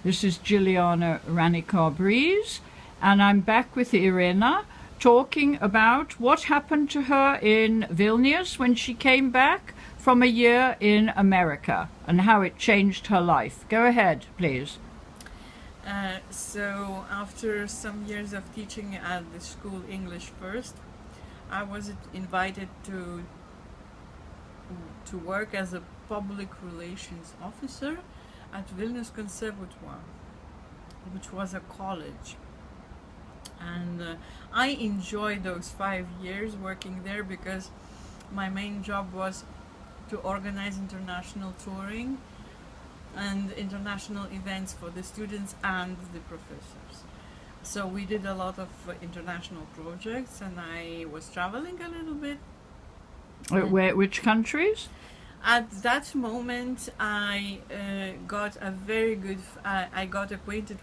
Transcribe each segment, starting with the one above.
This is Jilliana Ranicar-Breese, and I'm back with Irena talking about what happened to her in Vilnius when she came back from a year in America and how it changed her life. Go ahead, please. So after some years of teaching at the school English first, I was invited to work as a public relations officer at Vilnius Conservatoire, which was a college. And I enjoyed those 5 years working there because my main job was to organize international touring and international events for the students and the professors. So we did a lot of international projects, and I was traveling a little bit. Which countries? At that moment, I got acquainted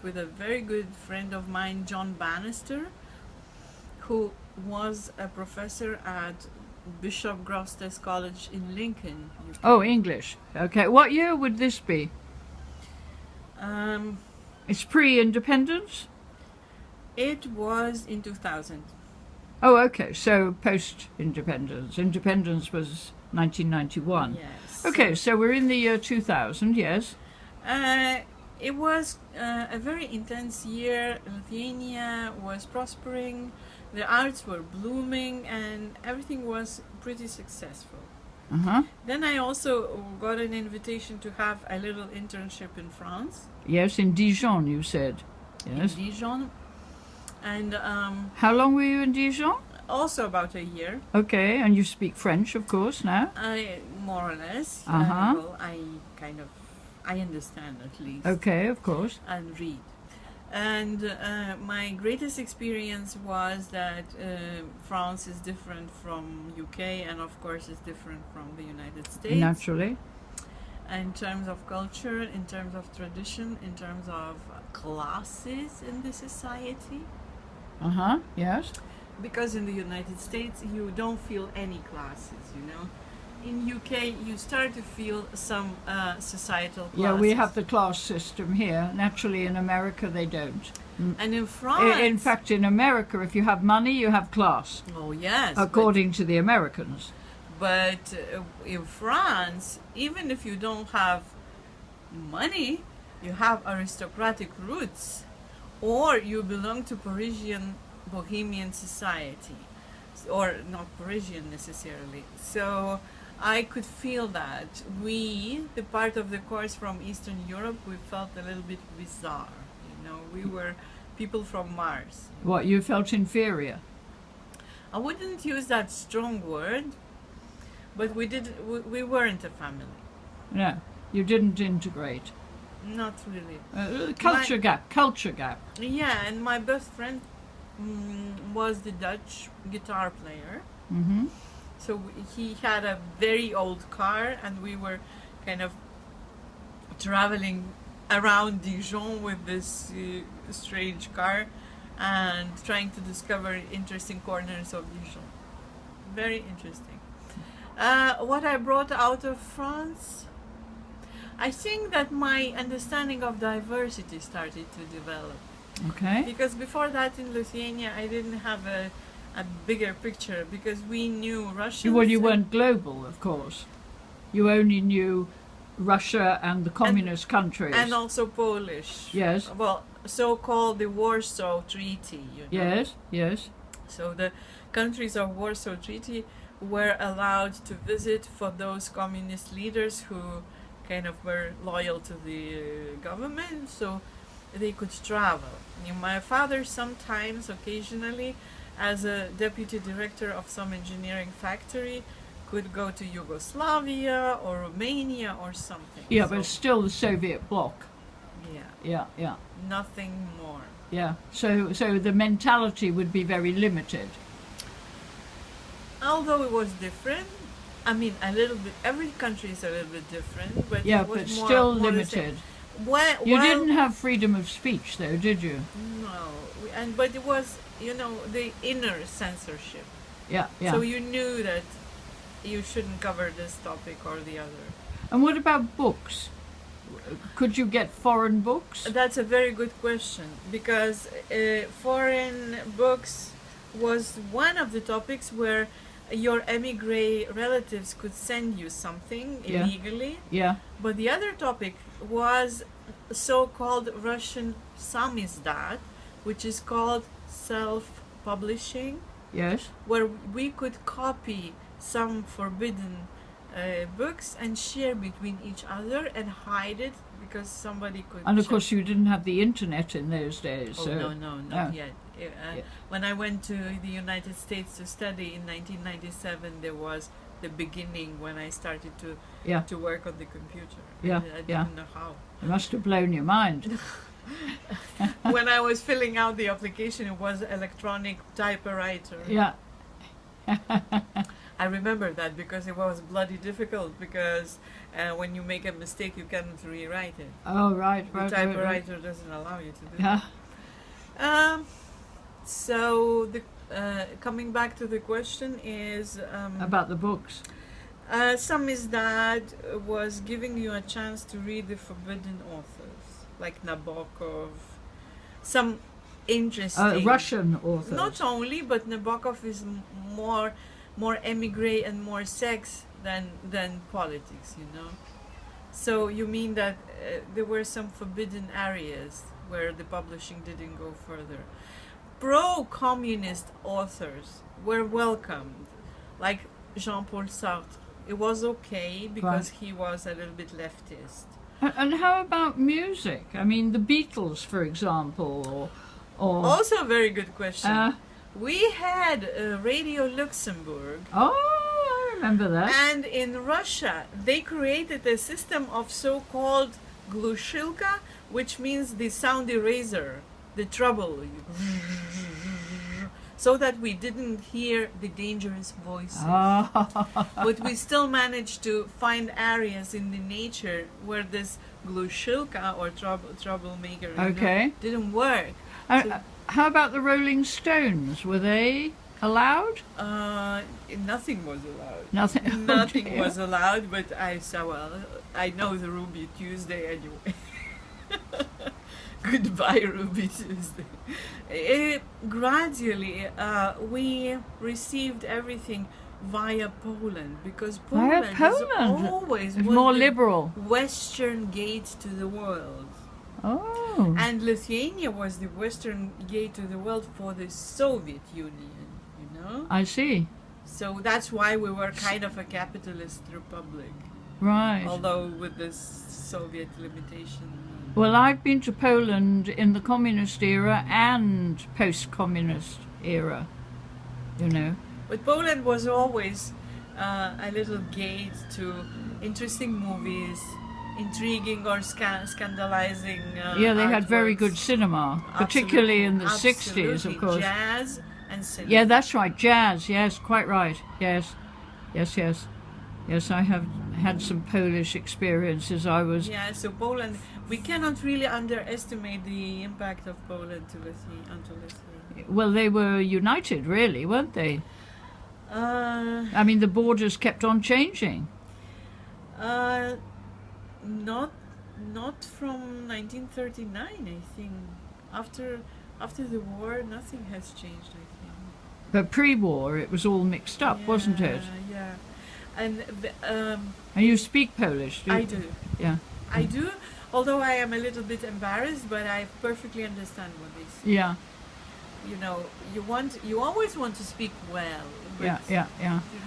with a very good friend of mine, John Bannister, who was a professor at Bishop Grosseteste College in Lincoln, UK. Oh, English. Okay. What year would this be? It's pre-independence? It was in 2000. Oh, okay. So post-independence. Independence was 1991. Yes. Okay, so we're in the year 2000, yes. It was a very intense year. Lithuania was prospering, the arts were blooming, and everything was pretty successful. Uh-huh. Then I also got an invitation to have a little internship in France. Yes, in Dijon, you said. Yes. In Dijon. And how long were you in Dijon? also about a year. Okay, and you speak French, of course, now? More or less. Uh-huh. Well, I understand at least. Okay, of course. And read. And my greatest experience was that France is different from UK, and of course is different from the United States. Naturally. In terms of culture, in terms of tradition, in terms of classes in the society. Uh-huh, yes. Because in the United States you don't feel any classes, you know. In UK you start to feel some societal classes. Yeah, we have the class system here. Naturally, in America they don't. And in France... In fact, in America, if you have money, you have class. Oh, yes. According to the Americans. But in France, even if you don't have money, you have aristocratic roots, or you belong to Parisian Bohemian society, or not Parisian necessarily. So I could feel that we, the part of the course from Eastern Europe, we felt a little bit bizarre. You know, we were people from Mars. What, you felt inferior? I wouldn't use that strong word, but we weren't a family. No, you didn't integrate. Not really. Culture gap. Yeah, and my best friend was the Dutch guitar player. Mm-hmm. So he had a very old car, and we were kind of traveling around Dijon with this strange car and trying to discover interesting corners of Dijon. Very interesting. What I brought out of France, I think that my understanding of diversity started to develop. Okay. Because before that in Lithuania I didn't have a bigger picture, because we knew Russians. Well, you weren't global, of course. You only knew Russia and the communist countries. And also Polish. Yes. Well, so-called the Warsaw Treaty. You know? Yes, yes. So the countries of Warsaw Treaty were allowed to visit for those communist leaders who kind of were loyal to the government, so they could travel. My father sometimes, occasionally, as a deputy director of some engineering factory, could go to Yugoslavia or Romania or something. Yeah, so, but it's still the Soviet bloc. Yeah. Yeah. Nothing more. Yeah. So the mentality would be very limited. Although it was different, I mean, a little bit. Every country is a little bit different, but Yeah, it was but more, still more limited. You didn't have freedom of speech, though, did you? No, but it was, you know, the inner censorship. Yeah, yeah. So you knew that you shouldn't cover this topic or the other. And what about books? could you get foreign books? That's a very good question, because foreign books was one of the topics where your emigre relatives could send you something illegally. Yeah. But the other topic was so-called Russian samizdat, which is called self-publishing. Yes. Where we could copy some forbidden books and share between each other and hide it because somebody could. And of course, you didn't have the internet in those days. Oh, so no, not yet. When I went to the United States to study in 1997, there was the beginning when I started to work on the computer. Yeah, I didn't know how. It must have blown your mind. When I was filling out the application, it was electronic typewriter. Yeah. I remember that because it was bloody difficult, because when you make a mistake you cannot rewrite it. Oh, right. The typewriter doesn't allow you to do that. So the coming back to the question is about the books. Samizdat was giving you a chance to read the forbidden authors, like Nabokov, some interesting Russian authors. Not only, but Nabokov is more emigre and more sex than politics, you know. So you mean that there were some forbidden areas where the publishing didn't go further. Pro-communist authors were welcomed, like Jean-Paul Sartre. It was okay because he was a little bit leftist. And how about music? I mean, the Beatles, for example, or also a very good question. We had Radio Luxembourg. Oh, I remember that. And in Russia, they created a system of so-called glushilka, which means the sound eraser, the treble, so that we didn't hear the dangerous voices. But we still managed to find areas in the nature where this glushilka or troublemaker didn't work. So, how about the Rolling Stones? Were they allowed? Nothing was allowed. Nothing. Nothing was allowed. But I know the Ruby Tuesday anyway. Goodbye, Ruby Tuesday. Gradually, we received everything via Poland, because Poland is always more liberal Western gate to the world. Oh. And Lithuania was the western gate to the world for the Soviet Union, you know? I see. So that's why we were kind of a capitalist republic. Right. Although with this Soviet limitation. Well, I've been to Poland in the communist era and post-communist era, you know. But Poland was always a little gate to interesting movies, intriguing or scandalizing they had very artworks. Good cinema, particularly in the 60s, of course. Jazz and cinema. Yeah, that's right, jazz, yes, quite right, yes. Yes, I have had some Polish experiences. Yeah, so Poland, we cannot really underestimate the impact of Poland to Lithuania. Well, they were united, really, weren't they? I mean, the borders kept on changing. Not from 1939, I think. After the war, nothing has changed, I think. But pre-war, it was all mixed up, wasn't it? Yeah. And you speak Polish, do you? I do. Yeah. I do, although I am a little bit embarrassed, but I perfectly understand what they say. Yeah. You know, you always want to speak well. Yeah.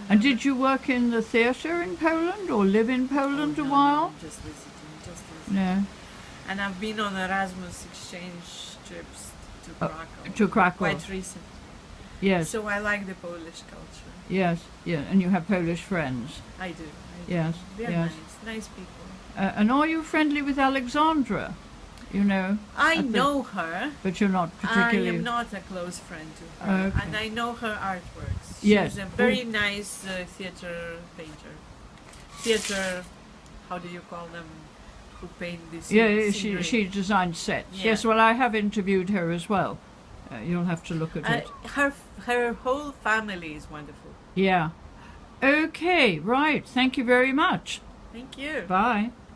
And did you work in the theatre in Poland or live in Poland a while? No, just visiting. No. And I've been on Erasmus exchange trips to Krakow. To Krakow. Quite recent. Yes. So I like the Polish culture. Yes, yeah, and you have Polish friends. I do. Yes. They're nice people. And are you friendly with Alexandra? You know? I know her. But you're not particularly... I am not a close friend to her. Okay. And I know her artworks. Yes. She's a very nice theatre painter. Theatre, how do you call them? Who paint this? Yeah, she designed sets. Yeah. Yes, well, I have interviewed her as well. You'll have to look at it. Her whole family is wonderful. Yeah. Okay, right. Thank you very much. Thank you. Bye.